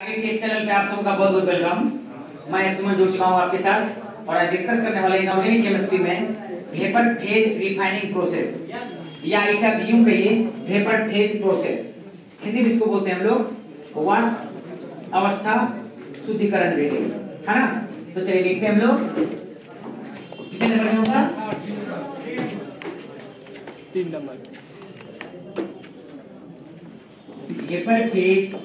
इस चैनल पे आप सबका बहुत बहुत वेलकम। मैं सुमन जुड़ चुका हूँ आपके साथ और आज डिस्कस करने वाले इनऑर्गेनिक केमिस्ट्री में वेपर फेज रिफाइनिंग प्रोसेस, या इसे आप यूं कहिए वेपर फेज प्रोसेस। हिंदी में इसको बोलते हैं हम लोग वाष्प अवस्था शुद्धिकरण विधि, है ना। तो चलिए देखते हैं हम लोग कितने नंबर में होगा। 3 number vapour phase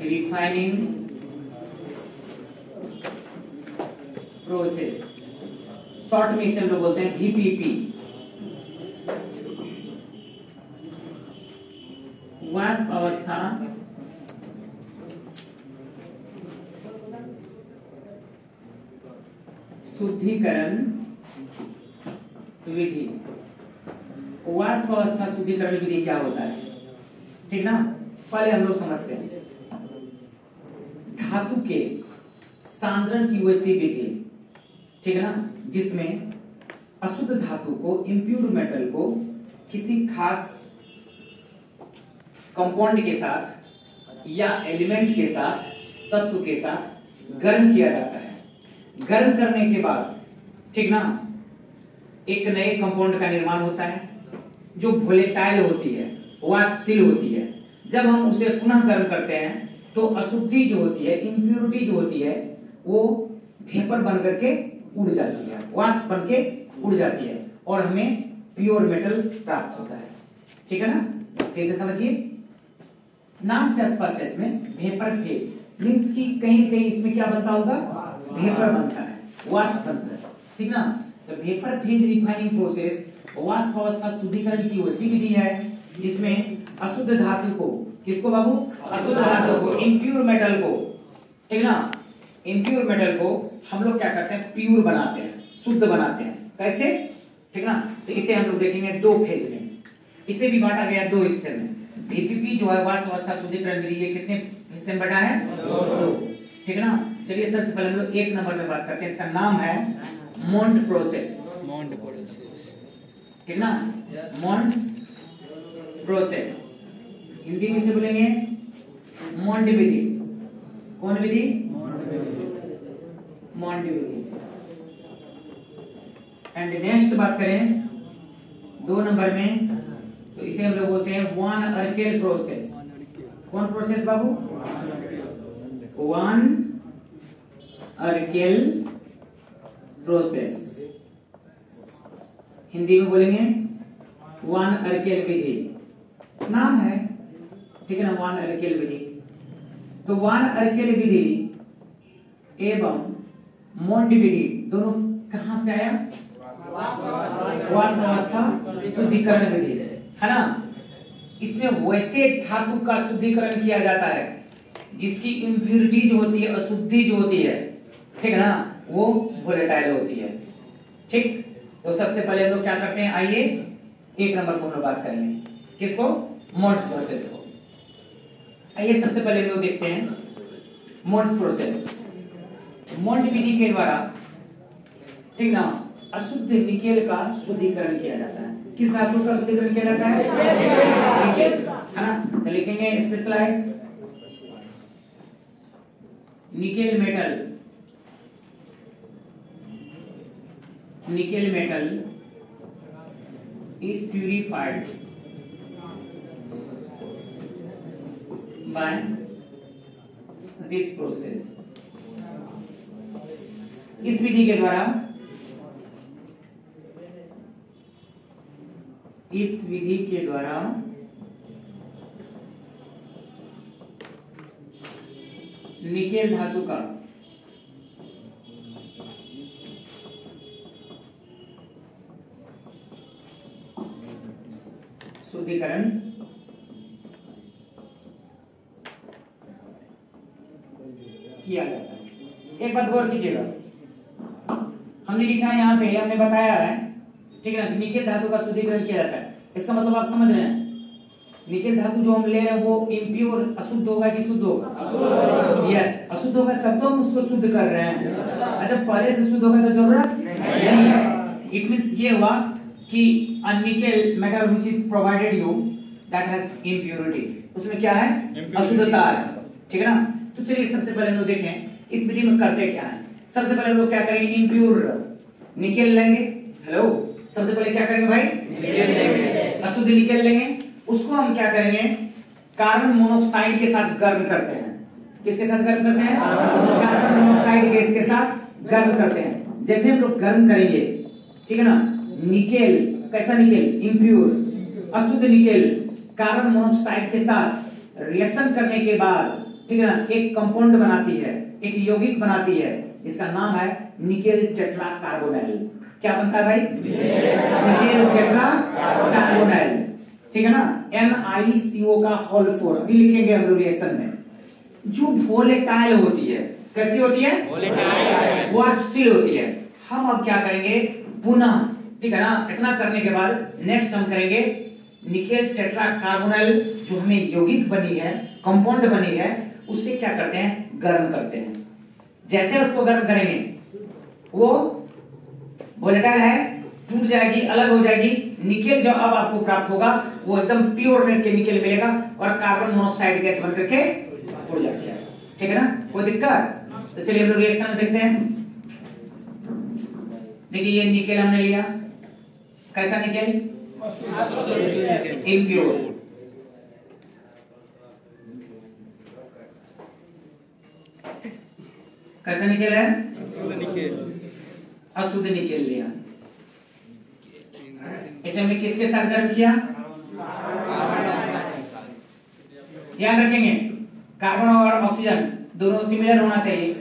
refining process, short में इसे हम लोग बोलते हैं VPP। वाष्प अवस्था शुद्धिकरण विधि। वाष्प अवस्था शुद्धिकरण विधि क्या होता है, ठीक ना। पहले हम लोग समझते हैं धातु के सांद्रण की वैसी विधि, ठीक है ना, जिसमें अशुद्ध धातु को, इंप्योर मेटल को किसी खास कंपाउंड के साथ या एलिमेंट के साथ, तत्व के साथ गर्म किया जाता है। गर्म करने के बाद, ठीक ना, एक नए कंपाउंड का निर्माण होता है जो वोलेटाइल होती है, वाष्पशील होती है। जब हम उसे पुनः गर्म करते हैं तो अशुद्धि जो होती है, इंप्योरिटी जो होती है, वो वेपर बन करके उड़ जाती है, वाष्प बन के उड़ जाती है और हमें प्योर मेटल प्राप्त होता है, ठीक है ना। फिर से समझिए, नाम से स्पष्ट है, इसमें वेपर फेज मींस कि कहीं न कहीं इसमें क्या बनता होगा, वेपर बनता है, वाष्प बनता है, ठीक ना। तो वेपर फेज रिफाइनिंग प्रोसेस वाष्प अवस्था शुद्धिकरण की वैसी विधि है जिसमें अशुद्ध धातु को, किसको बाबू, अशुद्ध धातु को, इंप्योर मेटल को, ठीक ना, इंप्योर मेटल को हम लोग क्या करते हैं, प्योर बनाते हैं, शुद्ध बनाते हैं। कैसे, ठीक ना। तो इसे हम लोग देखेंगे दो फेज में, इसे भी बांटा गया दो हिस्से में। VPP जो है वाष्प अवस्था शुद्धिकरण विधि, ये कितने हिस्से में बटा है, दो, ठीक ना। चलिए सबसे पहले हम लोग 1 नंबर में बात करते हैं, इसका नाम है मोंड प्रोसेस, ठीक ना, मोंड्स प्रोसेस। हिंदी में से बोलेंगे मोंड विधि। कौन विधि, मोंड विधि। एंड नेक्स्ट बात करें 2 नंबर में, तो इसे हम लोग बोलते हैं वान अर्केल प्रोसेस। कौन प्रोसेस बाबू, वान अर्केल प्रोसेस। हिंदी में बोलेंगे वान अर्केल विधि, नाम है, ठीक है ना, वान अर्केल विधि। तो वान अर्केल विधि एवं मोंड विधि दोनों कहां से आया, वाष्प अवस्था शुद्धिकरण विधि, है ना। इसमें वैसे धातु का शुद्धिकरण किया जाता है जिसकी इंप्योरिटी जो होती है, अशुद्धि जो होती है, ठीक है ना, वो वोलेटाइल होती है, ठीक। तो सबसे पहले हम लोग क्या करते हैं, आइए 1 नंबर को हम लोग बात करेंगे, किसको, मोंड्स प्रोसेस को। आइए सबसे पहले हम लोग देखते हैं मोंड्स प्रोसेस। मोंड विधि के द्वारा, ठीक ना, अशुद्ध निकेल का शुद्धिकरण किया जाता है। किस धातु का शुद्धिकरण किया जाता है, निकेल, है ना। तो लिखेंगे specialize nickel metal, nickel metal is purified by this process। इस विधि के द्वारा, इस विधि के द्वारा निकेल धातु का शुद्धिकरण किया जाता है। एक बात गौर कीजिएगा, हमने लिखा है यहाँ पे, हमने बताया है, ठीक है ना, निकेल धातु का शुद्धिकरण किया जाता है। इसका मतलब आप समझ रहे हैं, निकेल धातु जो हम ले रहे हैं वो इंप्योर, अशुद्ध होगा कि शुद्ध होगा, यस, अशुद्ध होगा तब तो हम उसको शुद्ध कर रहे हैं। अच्छा, पहले से शुद्ध होगा तो जरूरत नहीं है। इट मींस ये हुआ कि a nickel metal which is provided you that has impurity, उसमें क्या है? अशुद्धता है, ठीक है ना? तो चलिए सबसे पहले हम लोग देखें इस विधि में करते क्या है। सबसे पहले हम लोग क्या करेंगे? इम्प्योर निकेल लेंगे। हेलो, सबसे पहले क्या करेंगे भाई? निकेल लेंगे, अशुद्ध निकेल लेंगे। उसको हम क्या करेंगे? कार्बन मोनोऑक्साइड के साथ गर्म करते हैं। किसके साथ गर्म करते हैं? कार्बन मोनोऑक्साइड गैस के साथ गर्म करते हैं। जैसे हम लोग गर्म करेंगे, ठीक है ना, निकेल, कैसा निकेल? इम्प्योर, अशुद्ध निकेल कार्बन मोनोऑक्साइड के साथ रिएक्शन करने के बाद, ठीक है ना, एक कंपाउंड बनाती है, एक यौगिक बनाती है, जिसका नाम है निकेल टेट्राकार्बोनाइल। क्या बनता है भाई? निकेल टेट्राकार्बोनाइल, ठीक है ना, NiCO का होल 4। अभी लिखेंगे हम लोग रिएक्शन में। जो वोलेटाइल होती है, कैसी होती है? वोलेटाइल, वाष्पशील होती है। हम अब क्या करेंगे? पुनः, ठीक है ना, इतना करने के बाद नेक्स्ट हम करेंगे निकेल टेट्राकार्बोनाइल, जो हमें यौगिक बनी है, कंपाउंड बनी है, उससे क्या करते हैं? गर्म करते हैं। जैसे उसको गर्म करेंगे, वो वोलेटाइल है, टूट जाएगी, अलग हो जाएगी। निकेल जो अब आपको प्राप्त होगा वो एकदम प्योर निकेल मिलेगा और कार्बन मोनोऑक्साइड गैस बन करके उड़ जाती है, ठीक है ना? कोई दिक्कत? तो चलिए हम लोग रिएक्शन में देखते हैं। देखिए ये निकेल हमने लिया, कैसा निकेल? इम्प्योर। कैसा निकेल है? अशुद्ध निकेल लिया। इसे हमने किसके साथ गर्म किया? ध्यान रखेंगे कार्बन और ऑक्सीजन दोनों सिमिलर होना चाहिए,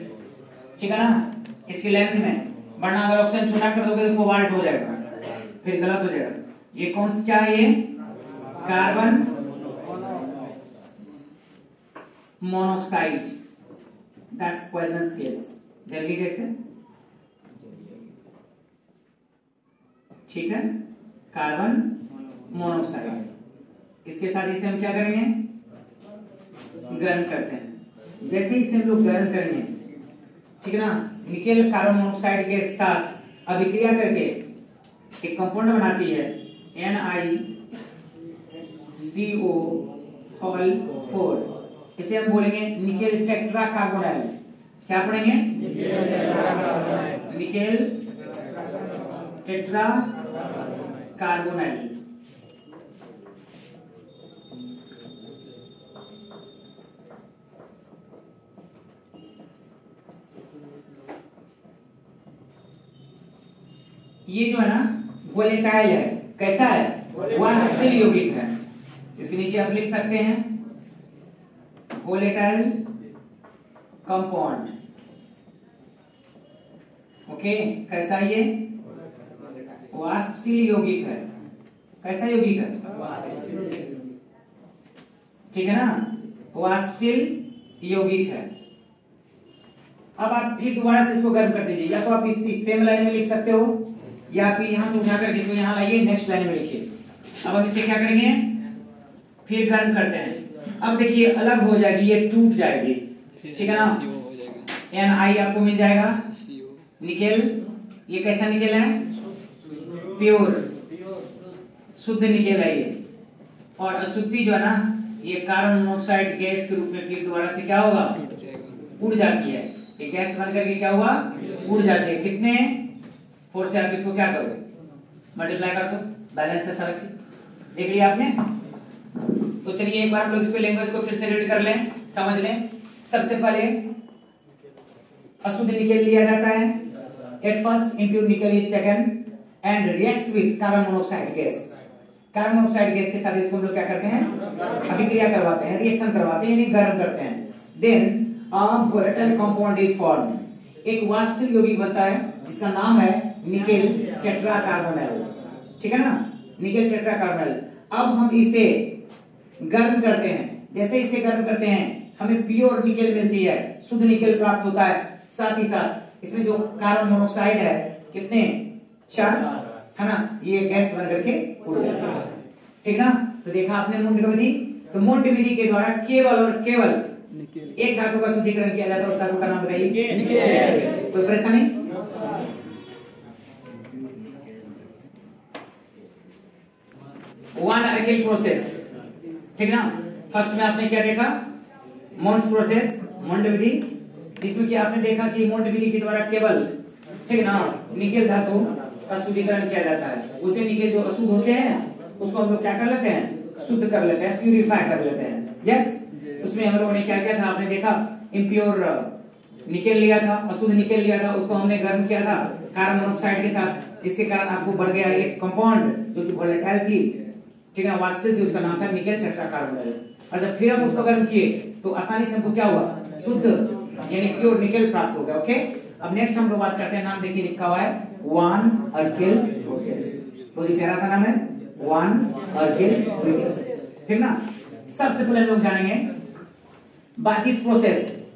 ठीक है ना, इसकी लेंथ में, वरना अगर ऑक्सीजन छोटा कर दोगे तो कोबाल्ट हो जाएगा, फिर गलत हो जाएगा। ये कौन सा क्या है? ये carbon monoxide, that's poisonous gas, जहरीली गैस है, ठीक है, कार्बन मोनोऑक्साइड। इसके साथ इसे हम क्या करेंगे? गर्म करते हैं। जैसे इसे हम लोग गर्म करेंगे, ठीक है ना, निकेल कार्बन मोनोऑक्साइड के साथ अभिक्रिया करके एक कंपाउंड बनाती है NiCO4। इसे हम बोलेंगे निकेल टेट्राकार्बोनाइल। क्या पढ़ेंगे? निकेल टेट्राकार्बोनाइल। ये जो है ना वोलेटाइल है, कैसा है? वाष्पशील यौगिक है। इसके नीचे आप लिख सकते हैं वोलेटाइल कंपाउंड। ओके, कैसा ये? वाष्पशील यौगिक है। कैसा यौगिक है? ठीक है ना, वाष्पशील यौगिक है। अब आप फिर दोबारा से इसको गर्म कर दीजिए, या तो आप इस सेम लाइन में लिख सकते हो, या फिर यहां से उठा कर इसको यहां लाइए, नेक्स्ट लाइन में लिखिए। अब हम इसे क्या करेंगे? फिर गर्म करते हैं। अब देखिए अलग हो जाएगी, ये टूट जाएगी, ठीक है ना, Ni आपको मिल जाएगा। निकेल, ये कैसा निकेल है? प्योर, शुद्ध निकेल है ये। और अशुद्धि जो है ना, ये कार्बन मोनोऑक्साइड गैस के रूप में फिर दोबारा से क्या होगा? उड़ जाती है। ये गैस बन करके क्या हुआ? उड़ जाती है। कितने 4 से आप इसको क्या करोगे? मल्टीप्लाई कर दो, बैलेंस है सारा चीज। देख लिया आपने? तो चलिए एक बार हम लोग इसको लैंग्वेज को फिर से रीड कर लें, समझ लें। सबसे पहले अशुद्ध निकेल लिया जाता है। At first impure nickel is taken and reacts with carbon monoxide gas। Carbon monoxide gas के साथ इसको हम लोग क्या करते हैं? अभिक्रिया करवाते हैं, रिएक्शन करवाते हैं, यानी गर्म करते हैं। Then a volatile compound is formed। एक वाष्पशील यौगिक बनता है जिसका नाम है निकेल टेट्राकार्बोनाइल, ठीक है ना, निकेल टेट्राकार्बोनाइल। अब हम इसे गर्म करते हैं। जैसे इसे गर्म करते हैं हमें प्योर निकेल मिलती है, शुद्ध निकेल प्राप्त होता है। साथ ही साथ इसमें जो कार्बन मोनोऑक्साइड है, कितने? 4, है ना, ये गैस बन करके उड़ जाती है, ठीक ना। तो देखा आपने मुंड विधि। तो मुंड विधि के द्वारा केवल और केवल एक धातु का शुद्धिकरण किया जाता है। उस धातु का नाम बताइए। निकेल। कोई परेशानी? अर्किल प्रोसेस, ठीक ना। फर्स्ट में आपने क्या देखा, मोंड प्रोसेस, मोंड विधि, जिसमें कि आपने देखा कि मोंड विधि के द्वारा केवल, ठीक ना, निकेल धातु का शुद्धिकरण किया जाता है। उसे निकेल जो अशुद्ध होते हैं उसको हम लोग क्या कर लेते हैं, शुद्ध कर लेते हैं, प्यूरिफाई कर लेते हैं। यस, उसमें हम लोगों ने क्या किया था, आपने देखा इम्प्योर निकेल लिया था, अशुद्ध निकेल लिया था, उसको हमने गर्म किया था कार्बन मोनोऑक्साइड के साथ, जिसके कारण आपको बन गया एक कंपाउंड जो कि वोलेटाइल थी, ठीक है, वास्तविक थी, उसका नाम था निकेल टेट्राकार्बोनाइल। और जब फिर हम उसको गर्म किए तो आसानी से हमको क्या हुआ, शुद्ध यानी प्योर निकेल प्राप्त हो गया। ओके, अब नेक्स्ट हम लोग बात करते हैं, नाम देखिए लिखा हुआ है वान अर्किल प्रोसेस। बहुत ही प्यारा सा नाम है, वान अर्किल प्रोसेस, ठीक ना। सबसे पहले हम लोग जानेंगे by this process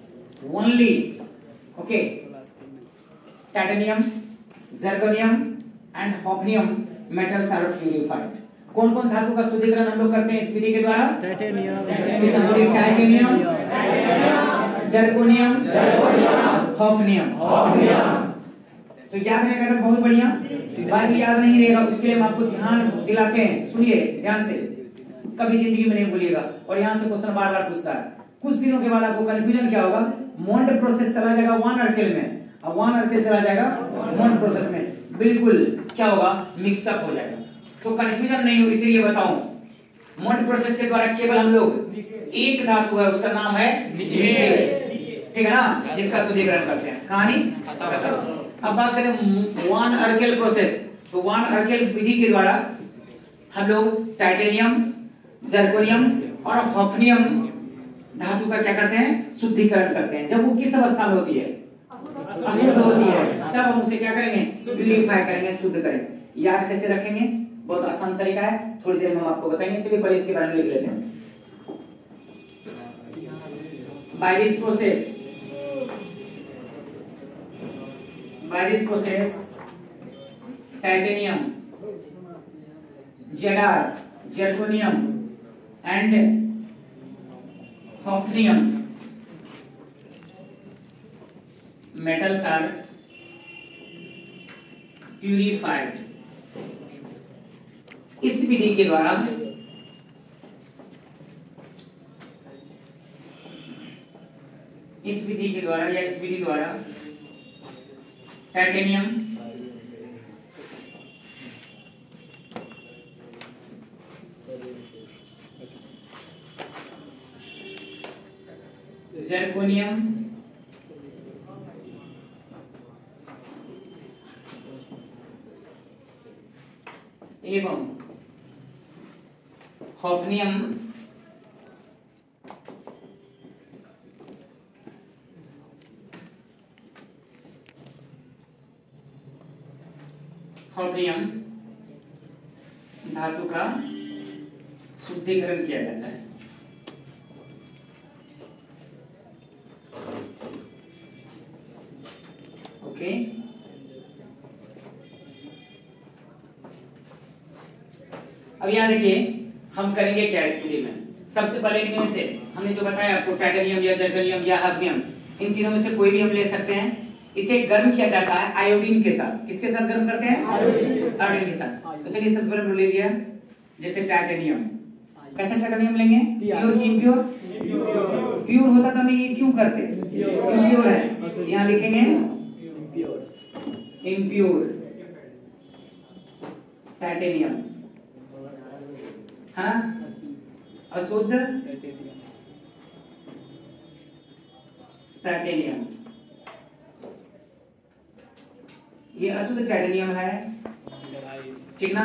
only, okay, titanium, zirconium and hafnium metals are purified. कौन कौन धातु का शुद्धिकरण हम लोग करते हैं इस विधि के द्वारा, टाइटेनियम, जर्कोनियम, हॉफनियम। तो याद रहेगा तो बहुत बढ़िया, बात याद नहीं रहेगा उसके लिए हम आपको ध्यान दिलाते हैं, सुनिए ध्यान से, कभी जिंदगी में नहीं भूलिएगा। और यहाँ से क्वेश्चन बार बार पूछता है, कुछ दिनों के बाद आपको कंफ्यूजन क्या होगा, मोंड प्रोसेस चला जाएगा वान अर्किल में, अब वान अर्किल चला जाएगा मोंड प्रोसेस में, बिल्कुल क्या होगा, मिक्सअप हो जाएगा। तो कंफ्यूजन नहीं हो इसीलिए बताऊं, मोंड प्रोसेस के द्वारा केवल हम लोग एक धातु है, उसका नाम है निकेल, ठीक है ना, जिसका शुद्धिकरण करते हैं। कहानी खत्म। अब बात करें वान अर्किल प्रोसेस, तो वान अर्किल विधि के द्वारा हम लोग टाइटेनियम, जर्कोनियम और हॉफनियम धातु का क्या करते हैं, शुद्धिकरण करते हैं। जब वो किस अवस्था में होती है, अशुद्ध होती है, तब हम उसे क्या करेंगे, प्यूरिफाई करेंगे, शुद्ध करेंगे। याद कैसे रखेंगे, बहुत आसान तरीका है, थोड़ी देर में हम आपको बताएंगे। चलिए पहले इसके बारे में लिख लेते हैं। By this process titanium, ZR, zirconium and hafnium metals are purified। इस विधि के द्वारा इस विधि द्वारा टाइटेनियम, जर्कोनियम एवं हॉफनियम धातु का शुद्धिकरण किया जाता है। ओके, अब यहाँ देखिए हम करेंगे क्या इस विधि में। सबसे पहले इनमें से हमने जो बताया आपको, टाइटेनियम या जर्कोनियम या हॉफनियम, इन तीनों में से कोई भी हम ले सकते हैं। इसे गर्म किया जाता है आयोडीन के साथ। किसके साथ गर्म करते हैं, आयोडीन के साथ। तो चलिए सबसे पहले ले लिया, जैसे टाइटेनियम, कैसे टाइटेनियम लेंगे, प्योर की इम्प्योर, प्योर होता तो हम ये क्यों करते, इम्प्योर है, यहाँ लिखेंगे इम्प्योर टाइटेनियम, हाँ, अशुद्ध टाइटेनियम, ये अशुद्ध टाइटेनियम है, ठीक ना।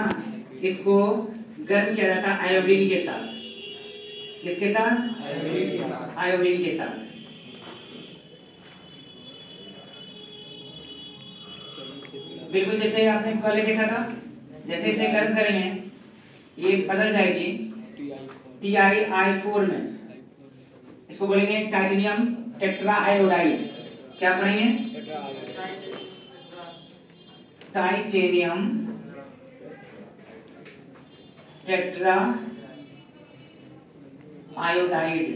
इसको गर्म किया जाता है आयोडीन के साथ। किसके साथ, आयोडीन के साथ। बिल्कुल जैसे आपने पहले देखा था, जैसे इसे गर्म करेंगे ये बदल जाएगी TiI4 में, इसको बोलेंगे टाइटेनियम टेट्रा आयोडाइड। क्या पढ़ेंगे, titanium tetra iodide.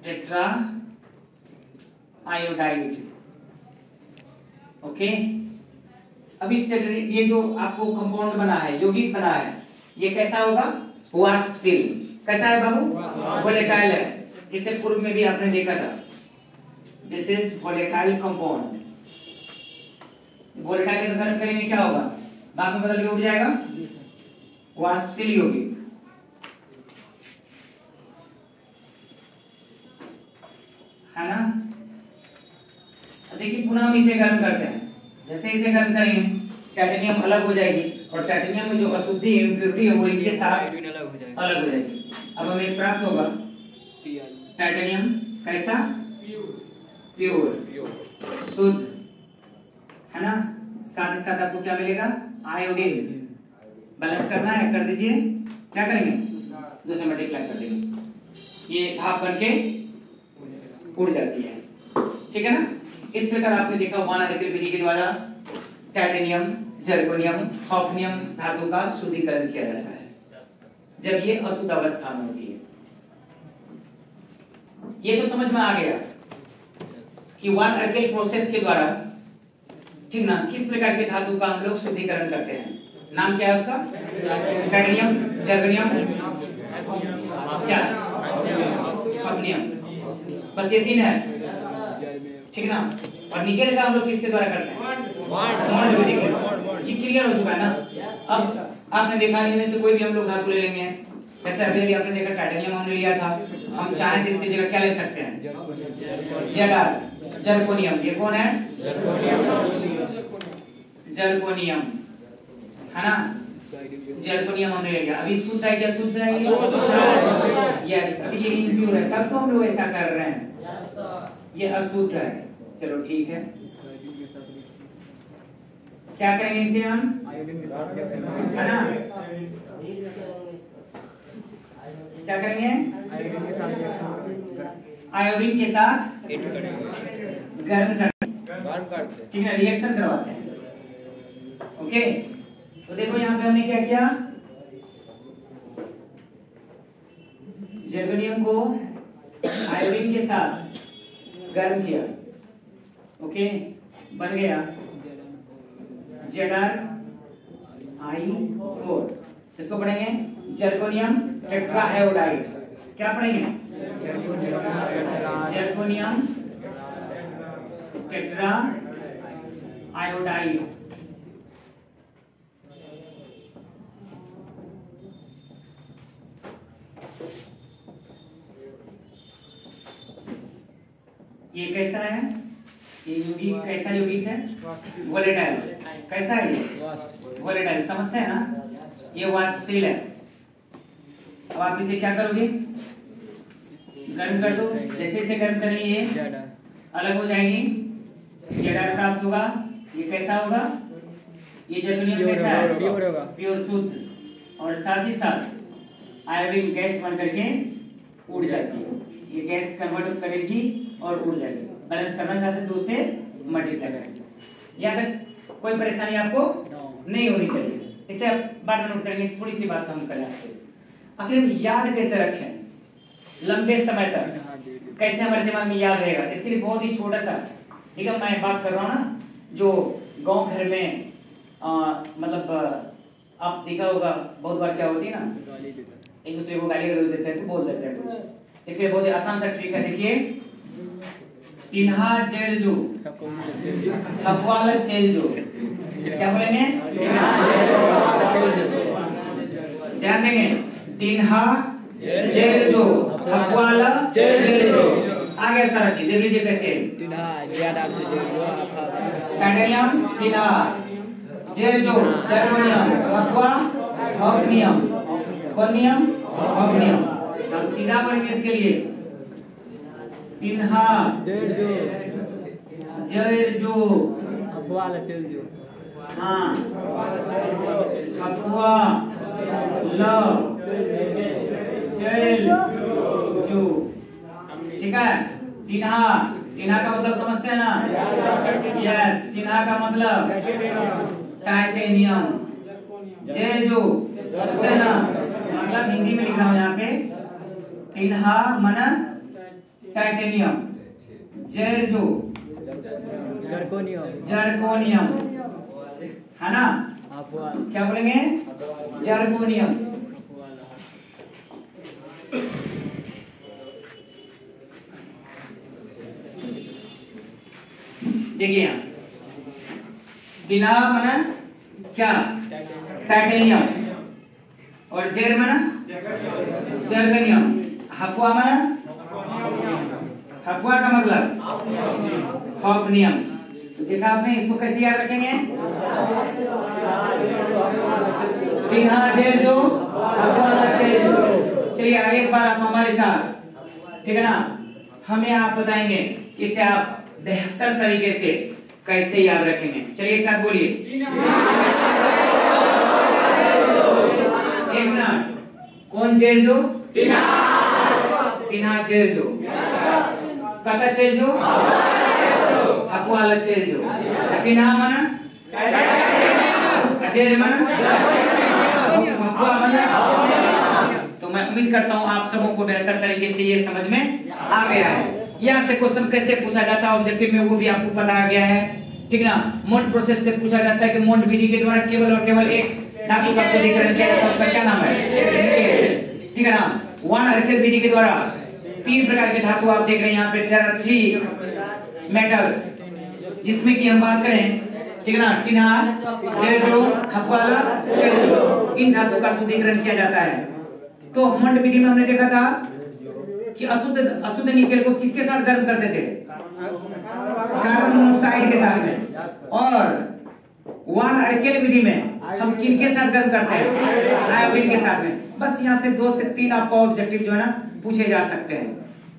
Tetra iodide, okay, अब इस ये जो आपको कंपाउंड बना है, यौगिक बना है, ये कैसा होगा? वाष्पशील। कैसा है बाबू? वोलेटाइल है। इसे पूर्व में भी आपने देखा था, this is volatile compound. Volatile तो गर्म करेंगे क्या होगा? बाद में बदल के उड़ जाएगा, वाष्पशील यौगिक। है ना? देखिए पुनः हम इसे गर्म करते हैं। जैसे इसे गर्म करेंगे टाइटेनियम अलग हो जाएगी, और टाइटेनियम में जो अशुद्धि है, इम्प्योरिटी है, वो इनके साथ अलग हो जाएगी। अब हमें प्राप्त होगा टाइटेनियम कैसा? प्योर, शुद्ध, है ना? साथ ही साथ आपको क्या मिलेगा? आयोडीन। बैलेंस करना है, कर दीजिए। क्या करेंगे? 2 से मल्टीप्लाई कर देंगे, ये भाप बन के उड़ जाती है। ठीक है ना? इस प्रकार आपने देखा वानारिकल विधि के द्वारा टाइटेनियम, जर्कोनियम, हॉफनियम धातु का शुद्धिकरण किया जाता है जब ये अशुद्ध अवस्था में होती है। ये तो समझ में आ गया कि वानारिकल प्रोसेस के द्वारा, ठीक ना, किस प्रकार के धातु का हम लोग शुद्धिकरण करते हैं। नाम क्या है उसका? टाइटेनियम, जर्कोनियम, क्या? हॉफनियम। बस ये 3 है, ठीक ना? और निकेल का हम लोग किसके द्वारा करते हैं? बॉन्ड विधि के। ये क्लियर हो चुका है ना? अब आपने देखा इनमें से कोई भी हम लोग धातु ले लेंगे, जैसे अभी आपने देखा टाइटेनियम हमने लिया था, हम चाहें तो इसकी जगह क्या ले सकते हैं? जर्कोनियम। ये कौन है? जर्कोनियम, है ना? जर्कोनियम हमने ले लिया। अभी शुद्ध है क्या? शुद्ध है ये? यस। अभी ये इम्प्योर है, तब तो हम लोग ऐसा कर रहे हैं। ये अशुद्ध है, चलो ठीक है। क्या करेंगे इसे हम? है ना? क्या करेंगे? आयोडीन के साथ गर्म करते, ठीक है, रिएक्शन करवाते हैं। ओके, तो देखो यहाँ पे हमने क्या किया? जर्कोनियम को आयोडीन के साथ गर्म किया। ओके, बन गया ZrI4। इसको पढ़ेंगे जर्कोनियम टेट्राआयोडाइड। क्या पढ़ेंगे? जर्कोनियम टेट्राआयोडाइड। ये कैसा है? ये यौगिक कैसा यौगिक है? वोलेटाइल। कैसा है ये? वोलेटाइल। समझते हैं ना? ये वाष्पशील है। अब आप इसे क्या करोगे? गर्म कर दो। जैसे इसे गर्म करेंगे ये अलग हो जाएगी, Zr प्राप्त होगा। ये कैसा होगा? ये जर्कोनियम कैसा है? प्योर होगा, प्योर शुद्ध, और साथ ही साथ आयोडीन गैस बन करके उड़ जाती है। ये गैस कन्वर्ट करेगी और उड़ जाएगी। बैलेंस करना चाहते हैं 2 से मल्टीप्लाई करेंगे। यहाँ तक कोई परेशानी आपको नहीं होनी चाहिए। इसे आप बाद में नोट करेंगे। थोड़ी सी बात हम करें आपसे, आखिर हम याद कैसे रखें लंबे समय तक, कैसे हमारे दिमाग में याद रहेगा? इसके लिए बहुत ही छोटा सा, एकदम मैं बात कर रहा हूँ ना, जो गांव घर में मतलब आप देखा होगा बहुत बार क्या होती है ना, एक दूसरे को गाली गलौज देते हैं तो बोल देते हैं कुछ। इसके लिए बहुत ही आसान सा ट्रिक है, देखिए, तिन्हा जेल जो हकवाला चेल जो। क्या बोलेंगे? ध्यान देंगे, तिन्हा जेल जो हकवाला चेल जो। आ गया सारा चीज, देख लीजिए कैसे। टाइटेनियम तिन्हा, जेल जो zirconium, Hakwa hafnium, conium hafnium. हम सीधा पढ़ेंगे इसके लिए, तिन्हा जैर जो हकवाला चेल जो। हाँ, हकवा ल चेल जो। ठीक है? तिन्हा, तिन्हा का मतलब समझते हैं ना? यस, तिन्हा का मतलब टाइटेनियम। जैर जो समझते हैं ना? मतलब हिंदी में लिख रहा हूँ यहाँ पे, तिन्हा माना टाइटेनियम, जैर जो जर्कोनियम, है ना? क्या बोलेंगे? जर्कोनियम। देखिए यहाँ टिना मना क्या? टाइटेनियम। और जेर मना जर्गनियम। हफुआ मना, हफुआ का मतलब हॉफनियम। देखा आपने? इसको कैसे याद रखेंगे? टिना जेर जो, हफुआ जेर जो। चलिए एक बार आप हमारे साथ, ठीक है ना? हमें आप बताएंगे इसे आप बेहतर तरीके से कैसे याद रखेंगे। चलिए एक साथ बोलिए। एक मिनट, कौन जेर जो? टिना। टिना जेर जो, कता जेर जो, हफुआ जेर जो। टिना मना जेर मना हफुआ मना। तो मैं उम्मीद करता हूँ आप सबों को बेहतर तरीके से ये समझ में आ गया है। यहाँ से क्वेश्चन कैसे पूछा जाता है ऑब्जेक्टिव में वो भी आपको पता आ गया है, ठीक ना? मोंड प्रोसेस से पूछा जाता है कि मोंड विधि के द्वारा केवल और केवल एक धातु का शुद्धिकरण किया जाता है, उसका क्या नाम है? ठीक है ना? वन अर्केल विधि के द्वारा 3 प्रकार के धातु आप देख रहे हैं यहाँ पे। देयर आर 3 मेटल्स, जिसमें कि हम बात करें, ठीक है ना? टिना, जेरो, हफवाला, जेरो, इन धातु का शुद्धिकरण किया जाता है। तो मोंड विधि में हमने देखा था कि अशुद्ध निकेल को किसके साथ गर्म करते थे? कार्बन मोनोऑक्साइड के साथ में। और वन अर्केल विधि में हम किनके साथ गर्म करते हैं? आयोडीन के साथ में। बस यहाँ से 2 से 3 आपको ऑब्जेक्टिव जो है ना पूछे जा सकते हैं,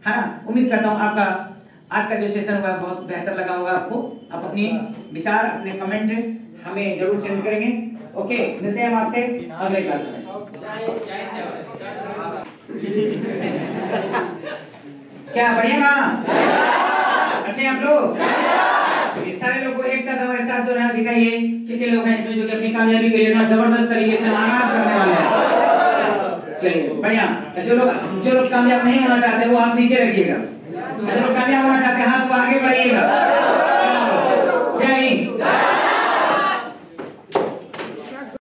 है ना? उम्मीद करता हूँ आपका आज का जो सेशन हुआ बहुत बेहतर लगा होगा आपको। आप अपनी विचार, अपने कमेंट हमें जरूर सेंड करेंगे। ओके, मिलते हैं हम आपसे अगले क्लास में। क्या बढ़िया ना? अच्छे आप लोग? इस सारे लोग को एक साथ हमारे साथ जो है दिखाइए कितने लोग हैं इसमें जो कि अपनी कामयाबी के लिए ना जबरदस्त तरीके से आगाज करने वाले हैं। चलिए बढ़िया। जो लोग कामयाब नहीं होना चाहते वो हाथ नीचे रखिएगा। जो लोग कामयाब होना चाहते हैं हाथ को आगे बढ़ाइएगा।